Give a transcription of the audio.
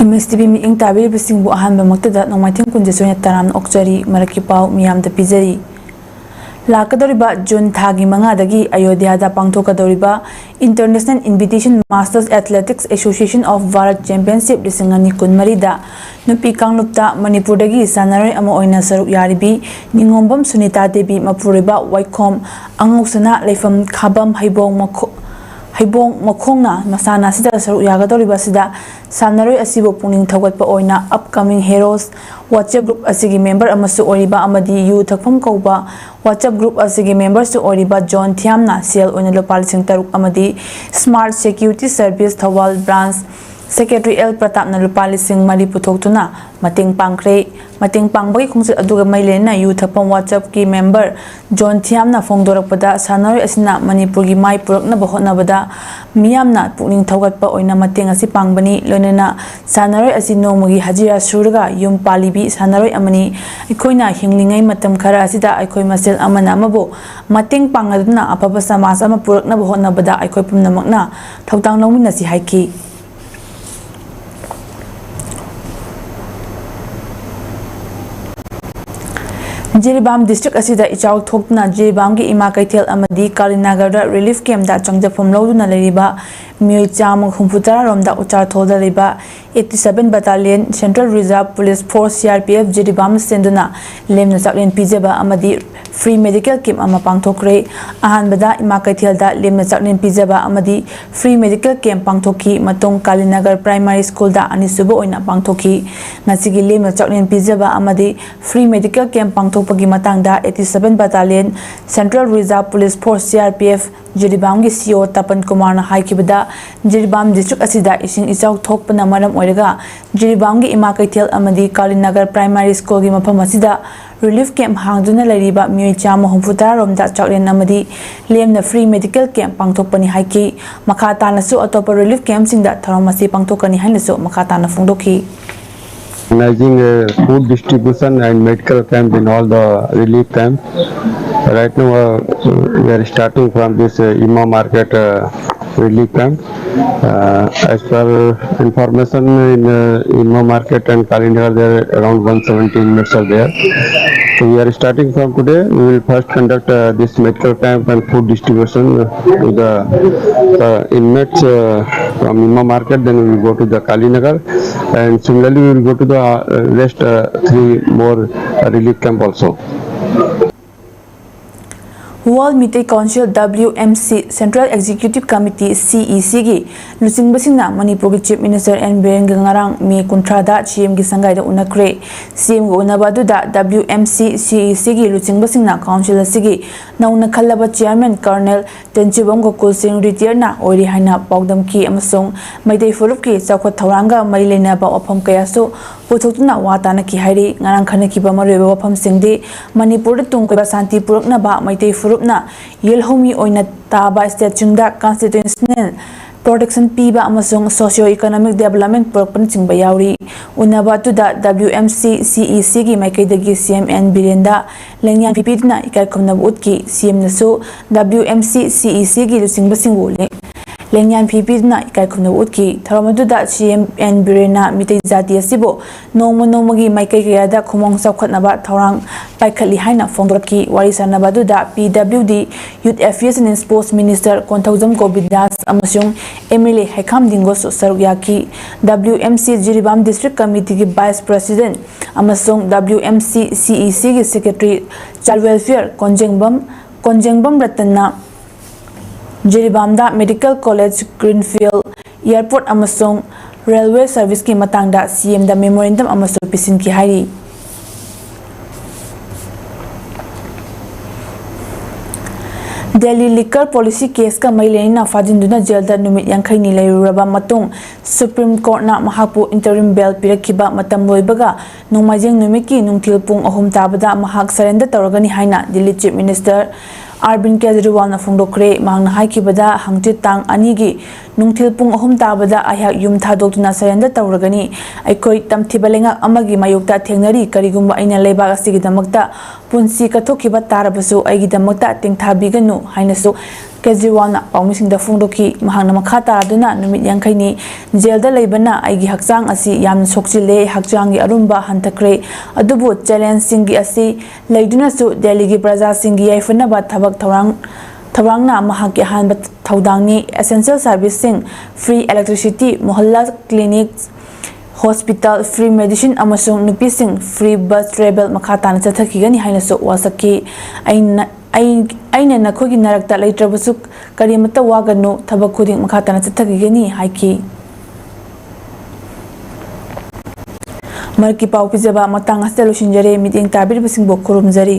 MSTV ing tabi bising bu ahan bamakta nomating kunjesonya taram okjari maraki pau miyam da pijari lakadoriba June thagi manga dagi Ayodhya da pangthokadoriba International Invitation Masters Athletics Association of Bharat Championship lisingani kunmari da nupi kanglupta Manipur dagi sanaroi ama oina saruk yaribi ningombam Sunita Devi mapuriba Waikom angoksana leifam khabam haibong makhongna masana sida saruk yagadoriba sida sanaroi asibo puning thawatpa oina upcoming heroes WhatsApp group asigi member amasu oriba amadi yu thakpham kauba WhatsApp group asigi member su oriba John Thiamna sel oina lopal sing taruk amadi Smart Security Service Thawal branch Secretary L Pratap na lupali sing mali puthokuna mating pangkre mating pangbagi khungsit aduga mailena yu thapam WhatsApp ki member John Thiamna phongdorakpada sanaroi asina Manipur gi mai purakna bahotna bada miyamna puning thawgatpa oina mating asi pangbani loinena sanaroi asi nomagi hajira surga yum palibi sanaroi amani ikoina hinglingai matam khara asida aikoi masel amana amabo mating pangaduna apaba samas ama purakna bahotna bada aikoi pumnamakna thawtang longmina si haiki Jiribam district asida ichau thokna Jiribam gi ima kaithel amadi Kalinagar da relief camp da changjapom loduna leriba mioi cham khumphutara romda uchar tholda leba 87 battalion Central Reserve Police Force CRPF Jiribam senduna lemna chaklen pijaba amadi free medical camp ama pangthokre ahan bada ima kaithel da lemna chaklen pijaba amadi free medical camp pangthoki matong Kalinagar Primary School da anisubo oina pangthoki ngasigi lemna chaklen pijaba amadi free medical camp pangthok pagi matangda 87 battalion Central Reserve Police Force CRPF Jiribam gi CEO Tapan Kumar na haikibada Jiribam district asida ising ichau thokpana maram oiraga Jiribam gi ima kaithel amadi Kalinagar Primary School gi mafam asida relief camp hangduna lariba mioi cham homfuta romda chaklen amadi lemna free medical camp pangthokpani haiki makha tanasu atopa relief camp singda tharamasi pangthokani hainasu makha tana phungdoki organizing food distribution and medical camp in all the relief camp. Right now we are starting from this Ima market relief camp. As per information in Ima market and Kalinagar, there around 170 inmates are there. So we are starting from today. We will first conduct this medical camp and food distribution to the inmates from Ima market. Then we will go to the Kalinagar, and similarly we will go to the rest 3 more relief camp also. World Meeting Council WMC Central Executive Committee CEC gi Lusing Basingna Manipur Chief Minister N Biren Gangarang Mi Kuntrada CM gi Sangai da Unakre CM go Unabadu da WMC CEC gi Lusing Basingna Council asigi nauna khallaba Chairman Colonel Tenchibam Gokul Singh retire na ori haina PAODAM ki amasung Maidai Furup ki Chawkhat Thoranga Marilena ba opam kayasu puthokna watana ki hairi ngarang khana ki ba marweba opam singdi Manipur da tungkoiba Santi Purakna ba Maidai Furup na yelhomi oina taba state chungda constitutional protection piba amasung socio-economic development purpose chingba yauri unaba tu da WMC CEC gi maikaidagi CMN Birenda lengyan pipidna ikai khomna utki CM nasu WMC CEC gi lusingba singu lengyan pipidna ikai khomna utki tharamadu da CMN Birena mitai jati asibo nongmagi maikai kayada khomong sakhatnaba thorang paikali haina phongdorki wari sanabadu da PWD Youth Affairs and Sports Minister Konthaujam Gobidas amasung MLA Haikam Dingo Sarukyaki WMC Jiribam District Committee ki Vice President amasung WMC CEC ki Secretary Child Welfare Konjengbam Ratana Jiribam da Medical College Greenfield Airport amasung Railway Service ki matangda CM da memorandum amasung pisin ki hairi Delhi liquor policy case ka mailena fajinduna jail da numit yankhai ni leiraba matung Supreme Court na mahapu interim bail pirakiba matam loibaga nongmajing numiki nungthil pung ahum tabada mahak surrender tawragani haina Delhi Chief Minister Arvind Kejriwal na phongdokre mangna haikibada hangchit tang anigi nungthil pung ahum tabada ayhak yum thadokuna surrender tawragani aikoi tamthibalenga amagi mayukta thengnari karigumba aina leiba asigi damakta ꯄꯨꯟꯁꯤ ꯀꯠꯊꯣꯛꯈꯤꯕ ꯇꯥꯔꯕꯁꯨ ꯑꯩꯒꯤꯗꯃꯛꯇ ꯇꯦꯡꯊꯥꯕꯤꯒꯅꯨ ꯍꯥꯏꯅꯁꯨ ꯀꯦꯖ꯭ꯔꯤꯋꯥꯜꯅ ꯄꯥꯎꯃꯤꯁꯤꯡꯗ ꯐꯣꯡꯗꯣꯛꯈꯤ꯫ ꯃꯍꯥꯛꯅ ꯃꯈꯥ ꯇꯥꯗꯨꯅ ꯅꯨꯃꯤꯠ 50ꯅꯤ ꯖꯦꯜꯗ ꯂꯩꯕꯅ ꯑꯩꯒꯤ ꯍꯛꯆꯥꯡ ꯑꯁꯤ ꯌꯥꯝꯅ ꯁꯣꯛꯆꯤꯜꯂꯦ, ꯍꯛꯆꯥꯡꯒꯤ ꯑꯔꯨꯝꯕ ꯍꯟꯊꯈ꯭ꯔꯦ, ꯑꯗꯨꯕꯨ ꯆꯦꯂꯦꯟꯖꯁꯤꯡꯒꯤ ꯑꯁꯤ ꯂꯩꯗꯨꯅꯁꯨ ꯗꯦꯜꯂꯤꯒꯤ ꯄ꯭ꯔꯖꯥꯁꯤꯡꯒꯤ ꯌꯥꯏꯐꯅꯕ ꯊꯧꯔꯥꯡꯅ ꯃꯍꯥꯛꯀꯤ ꯑꯍꯥꯟꯕ ꯊꯧꯗꯥꯡꯅꯤ꯫ ꯑꯦꯁꯦꯟꯁꯤꯌꯦꯜ ꯁꯔꯚꯤꯁꯁꯤꯡ, free electricity, Mohalla clinic, hospital, free medicine ꯑꯃꯁꯨꯡ ꯅꯨꯄꯤꯁꯤꯡ ꯐ꯭ꯔꯤ ꯕꯁ ꯇ꯭ꯔꯦꯚꯦꯜ ꯃꯈꯥ ꯇꯥꯅ ꯆꯠꯊꯈꯤꯒꯅꯤ ꯍꯥꯏꯅꯁꯨ ꯋꯥꯁꯛꯈꯤ꯫ ꯑꯩꯅ ꯅꯈꯣꯏꯒꯤ ꯅꯔꯛꯇ ꯂꯩꯇ꯭ꯔꯕꯁꯨ ꯀꯔꯤꯃꯠꯇ ꯋꯥꯒꯅꯨ, ꯊꯕꯛ ꯈꯨꯗꯤꯡ ꯃꯈꯥ ꯇꯥꯅ ꯆꯠꯊꯈꯤꯒꯅꯤ ꯍꯥꯏꯈꯤ꯫ ꯃꯔꯛꯀꯤ ꯄꯥꯎ ꯄꯤꯖꯕ ꯃꯇꯥꯡ ꯑꯁꯤꯗ ꯂꯣꯏꯁꯤꯟꯖꯔꯦ꯫ ꯃꯤꯠꯌꯦꯡ ꯇꯥꯕꯤꯔꯤꯕꯁꯤꯡꯕꯨ ꯈꯨꯔꯨꯝꯖꯔꯤ꯫